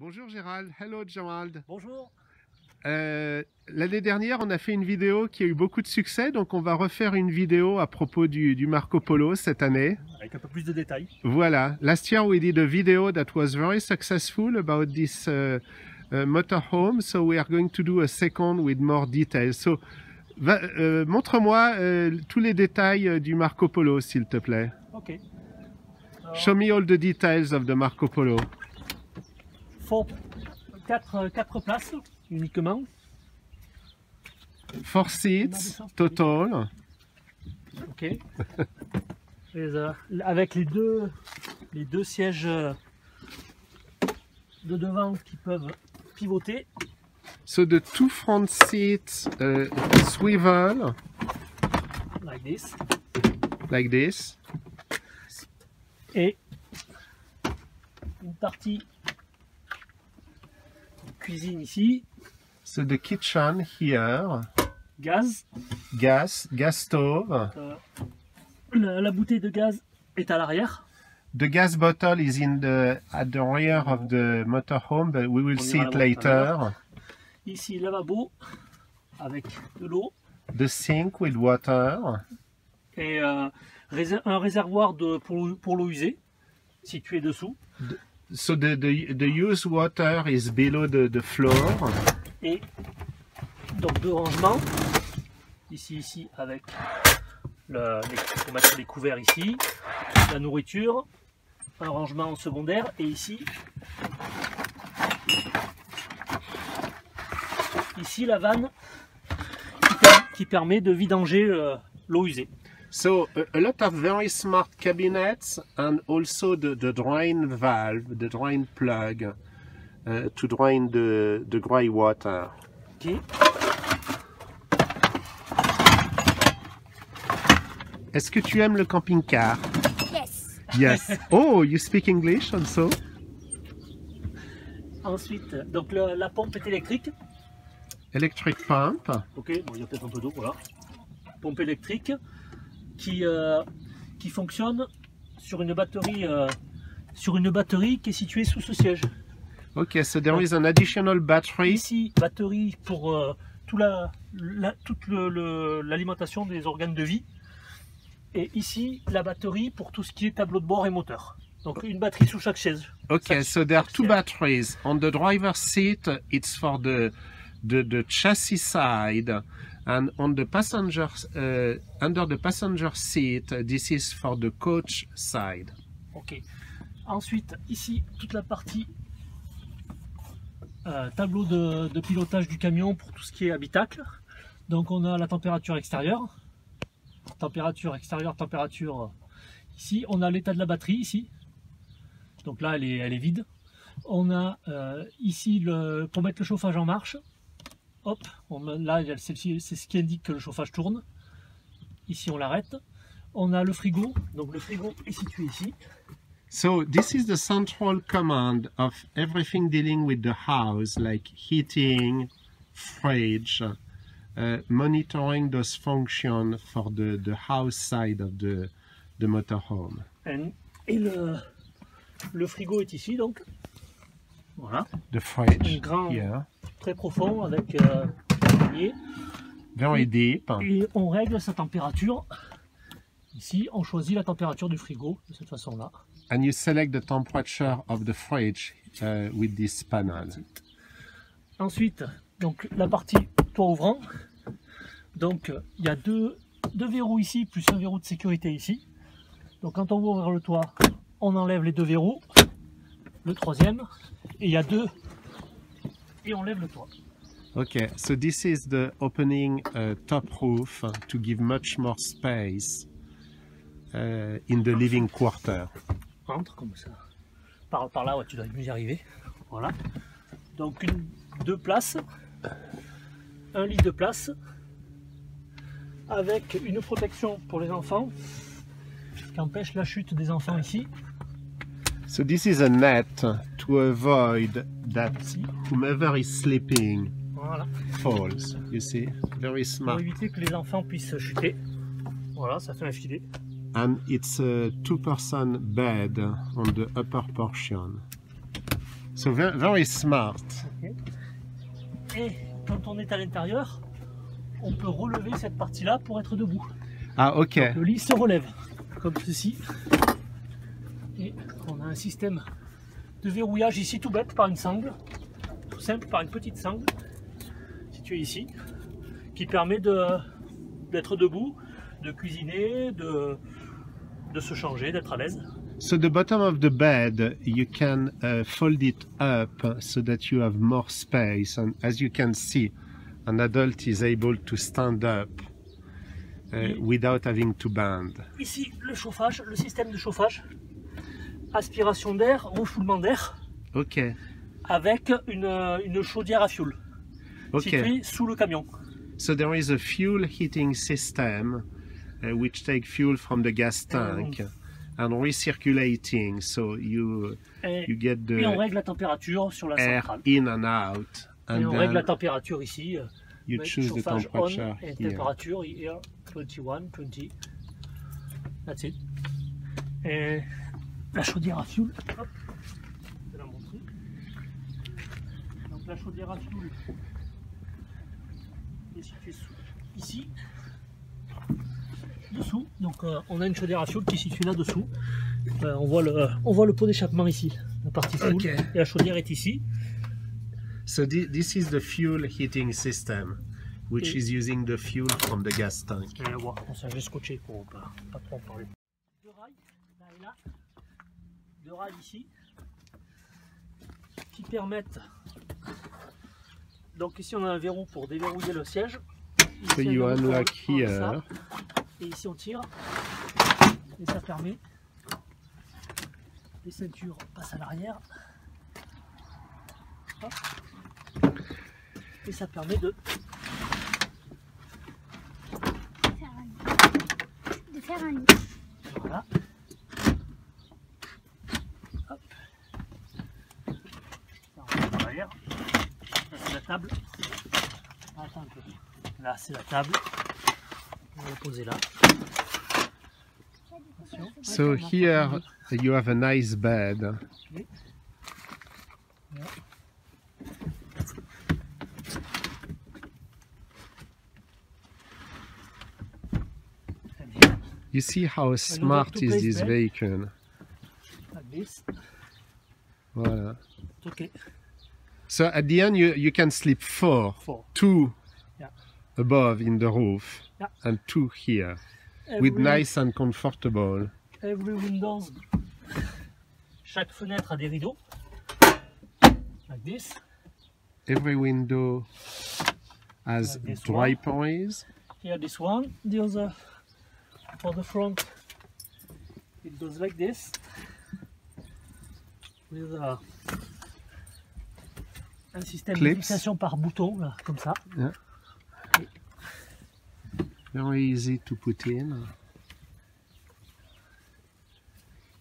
Bonjour Gérald, hello Gérald. Bonjour. L'année dernière, on a fait une vidéo qui a eu beaucoup de succès, donc on va refaire une vidéo à propos du Marco Polo cette année. Avec un peu plus de détails. Voilà. Last year we did a video that was very successful about this motorhome, so we are going to do a second with more details. So, montre-moi tous les détails du Marco Polo, s'il te plaît. Ok. Alors, Show me all the details of the Marco Polo. faut 4 places uniquement. 4 seats total. Ok. Avec les deux sièges de devant qui peuvent pivoter. So the two front seats swivel Like this. Et une partie cuisine ici. So the kitchen here, Gaz. gas stove. La bouteille de gaz est à l'arrière. The gas bottle is at the rear of the motorhome, but we will On see ira it la voir tout à later. l'heure. Ici, lavabo avec de l'eau The sink with water. et un réservoir pour l'eau usée situé dessous. So the used water is below the floor. Et donc deux rangements. Ici avec pour mettre les couverts ici, la nourriture, un rangement secondaire et ici la vanne qui permet de vidanger l'eau usée. So a lot of very smart cabinets and also the drain valve, the drain plug to drain the grey water. Ok. Est-ce que tu aimes le camping-car? Yes. Yes. Oh, you speak English also? Ensuite, donc la pompe est électrique. Electric pump. Ok, bon, il y a peut-être un peu d'eau, voilà. Pompe électrique qui fonctionne sur une batterie qui est située sous ce siège. Okay, so there is an additional battery. Ici, batterie pour toute l'alimentation des organes de vie. Et ici, la batterie pour tout ce qui est tableau de bord et moteur. Donc une batterie sous chaque chaise. Okay, so there are two batteries. On the driver's seat, it's for the chassis side, and on the passenger under the passenger seat, this is for the coach side. Ok. Ensuite, ici, toute la partie tableau de pilotage du camion pour tout ce qui est habitacle. Donc on a la température extérieure. Température extérieure, température ici. On a l'état de la batterie ici. Donc là, elle est vide. On a ici pour mettre le chauffage en marche. Hop, là, c'est ce qui indique que le chauffage tourne. Ici, on l'arrête. On a le frigo. Donc le frigo est situé ici. So this is the central command of everything dealing with the house, like heating, fridge, monitoring those functions for the house side of the motorhome. Et le frigo est ici, donc. Voilà. The fridge Un grand, here, très profond, avec un panier. very deep. Et on règle sa température. Ici, on choisit la température du frigo de cette façon-là. And you select the temperature of the fridge with this panel. Ensuite, donc la partie toit ouvrant. Donc il y a deux verrous ici, plus un verrou de sécurité ici. Donc quand on va ouvrir le toit, on enlève les deux verrous, le troisième, et il y a deux, et on lève le toit. Okay, so this is the opening top roof to give much more space in the living quarter. Entre comme ça. Par là, ouais, tu dois mieux y arriver. Voilà. Donc deux places, un lit de place, avec une protection pour les enfants qui empêche la chute des enfants ici. So this is a net to avoid that whomever is sleeping Voilà. falls. You see, very Pour smart. éviter que les enfants puissent chuter. Voilà, ça fait un filet. And it's a 2-person bed on the upper portion. So very smart. Okay. Et quand on est à l'intérieur, on peut relever cette partie-là pour être debout. Ah, ok. Donc, le lit se relève, comme ceci. Et on a un système de verrouillage ici tout bête par une sangle, tout simple par une petite sangle située ici, qui permet d'être debout, de cuisiner, de se changer, d'être à l'aise. So the bottom of the bed, you can fold it up so that you have more space. And as you can see, an adult is able to stand up without having to bend. Ici, le chauffage, le système de chauffage, aspiration d'air, refoulement d'air, Ok. avec une chaudière à fioul, située sous le camion. So there is a fuel heating system which takes fuel from the gas tank and recirculating, so you get Et on the règle la température sur la air centrale. in and out, Et and on règle la then température ici. you choose the Chauffage temperature on et here. température here 21, 20. That's it. Et la chaudière à fioul. Hop, je vais la montrer. Donc la chaudière à fioul est située ici, dessous. Donc on a une chaudière à fioul qui est située là dessous. On voit le pot d'échappement ici, la partie fuel. Ok. Et la chaudière est ici. So this is the fuel heating system, which Et- is using the fuel from the gas tank. Vous allez voir, on s'est scotché pour pas trop en parler. Deux rails, là et là. Deux rails ici, qui permettent. Donc ici on a un verrou pour déverrouiller le siège. Ici, So un you verrou pour unlock prendre here. ça. Et ici on tire. Et ça permet. Les ceintures passent à l'arrière. Hop. Et ça permet de faire un lit. voilà. Hop. Ça, on va par l'arrière. Là c'est la table. Attends un peu. Là c'est la table. On va la poser là. Attention. So Attends, here you have a nice bed. Oui. Voilà. Très bien. You see how smart is two-place this bed. vehicle? Like this. Voilà. Okay. So at the end you can sleep four. Two Yeah. above in the roof Yeah. and two here with nice and comfortable. Every windows. Chaque fenêtre a des rideaux. Like this. Every window has Like this draperies. Here this one. The other for the front. It goes like this. With un système de Clips. fixation par bouton, là, comme ça. Very easy to put in.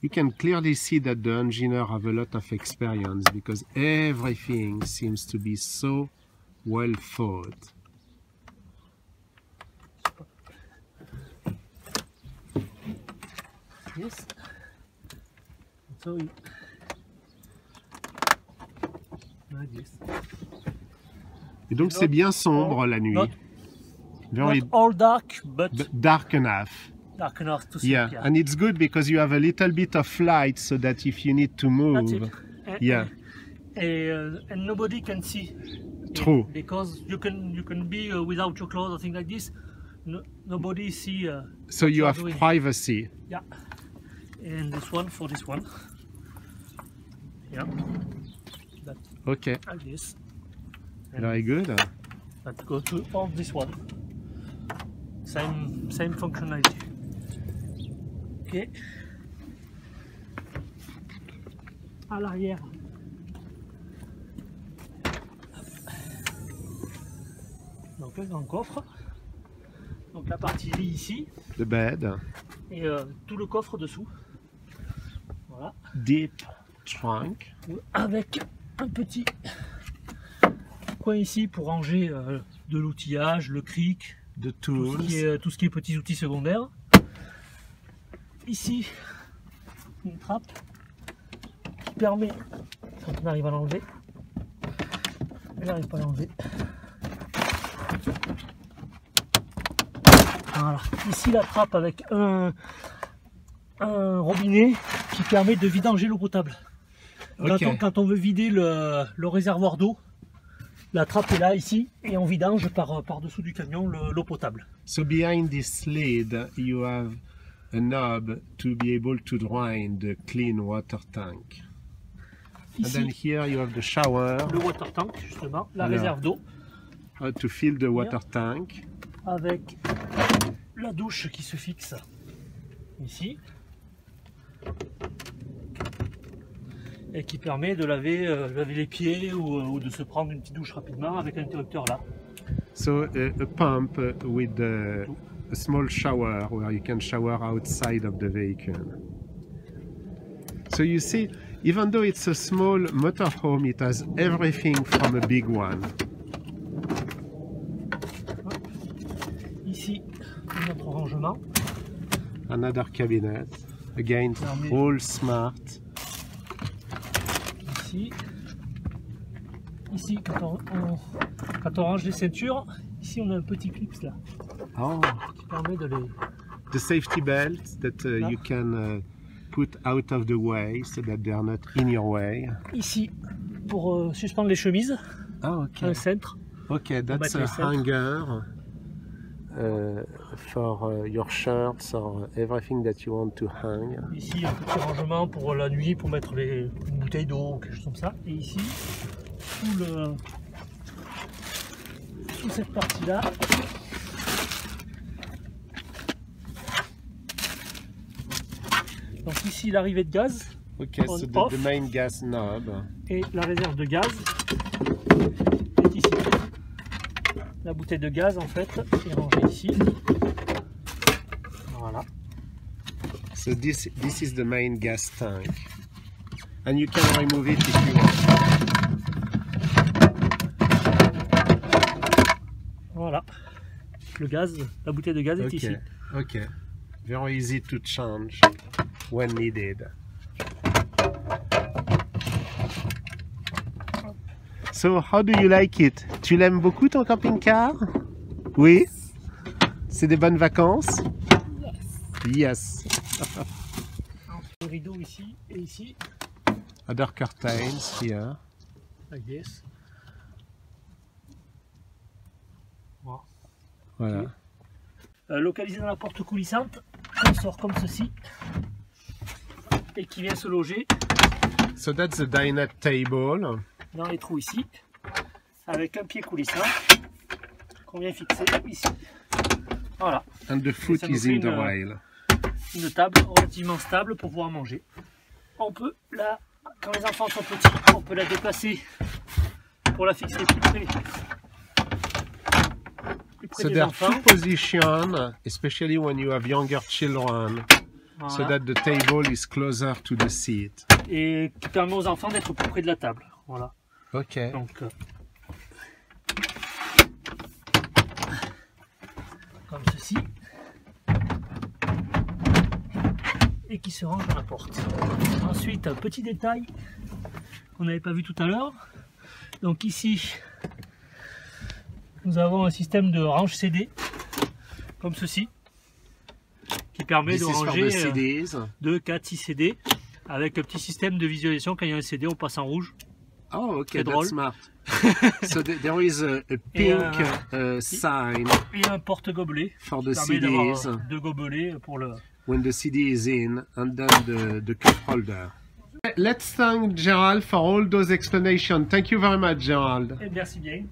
You can clearly see that the engineer have a lot of experience because everything seems to be so well thought. Yes. So you like this. Et donc c'est bien sombre la nuit. Very Not all dark, but dark enough. dark enough to see. Yeah, and it's good because you have a little bit of light so that if you need to That's move. it. Yeah. And nobody can see. True. Because you can be without your clothes or things like this. Nobody see. So what you are have doing. privacy. Yeah. And this one for this one. Yeah. That Okay, like this. And very good. that go to all this one. Same functionality. Ok. À l'arrière. Donc le grand coffre. Donc la partie lit ici The bed, et tout le coffre dessous. Voilà. deep trunk. Avec un petit coin ici pour ranger de l'outillage, le cric, The tout tools. ce qui est petits outils secondaires. Ici, une trappe qui permet quand on arrive à l'enlever. Je n'arrive pas à l'enlever. Voilà. Ici la trappe avec un robinet qui permet de vidanger l'eau potable. Okay. Quand on veut vider le réservoir d'eau, la trappe est là, ici, et on vidange par-dessous du camion l'eau potable. So behind this lid, you have a knob to be able to drain the clean water tank. Ici, And then here you have the shower. Le water tank, justement, la Alors, réserve d'eau. To fill the water tank. Avec la douche qui se fixe ici. Et qui permet de laver les pieds ou de se prendre une petite douche rapidement avec un interrupteur là. So a pump with a small shower where you can shower outside of the vehicle. So you see, even though it's a small motorhome, it has everything from a big one. Ici, notre rangement. Another cabinet, again all smart. Ici quand on range les ceintures, ici on a un petit clip là, qui permet de les... The safety belt that you can put out of the way so that they are not in your way. Ici pour suspendre les chemises, un cintre. Okay, that's a hanger for your shirts or everything that you want to hang. Ici un petit rangement pour la nuit, pour mettre une bouteille d'eau ou quelque chose comme ça. Et ici, sous cette partie-là, donc ici l'arrivée de gaz. Okay, so the main gas knob. Et la réserve de gaz est ici. La bouteille de gaz en fait est rangée ici. Voilà. So this is the main gas tank, and you can remove it if you want. Voilà. Le gaz, la bouteille de gaz est ici. Okay. Very easy to change when needed. So, how do you like it? Tu l'aimes beaucoup ton camping-car? Oui? C'est des bonnes vacances? Yes. Les rideaux ici et ici. Other curtains here. Like this. Voilà. Localisé dans la porte coulissante, on sort comme ceci et qui vient se loger. So that's the dinette table. Dans les trous ici, avec un pied coulissant qu'on vient fixer ici. Voilà. And the foot is in the rail. Une table relativement stable pour pouvoir manger. On peut la, quand les enfants sont petits, on peut la déplacer pour la fixer plus près. So there are two positions, especially when you have younger children, voilà. So that the table is closer to the seat. Et qui permet aux enfants d'être plus près de la table. Voilà. Ok. Donc, comme ceci. Et qui se range dans la porte. Ensuite, un petit détail qu'on n'avait pas vu tout à l'heure. Donc ici, nous avons un système de range CD, comme ceci, qui permet de ranger 2, 4, 6 CD, avec un petit système de visualisation. Quand il y a un CD, on passe en rouge. Oh, okay, that's smart. So there is a pink sign. Et un porte-gobelet for the CDs. 2 gobelets pour le... When the CD is in, and then the cup holder. Let's thank Gerald for all those explanations. Thank you very much, Gerald. Et merci bien.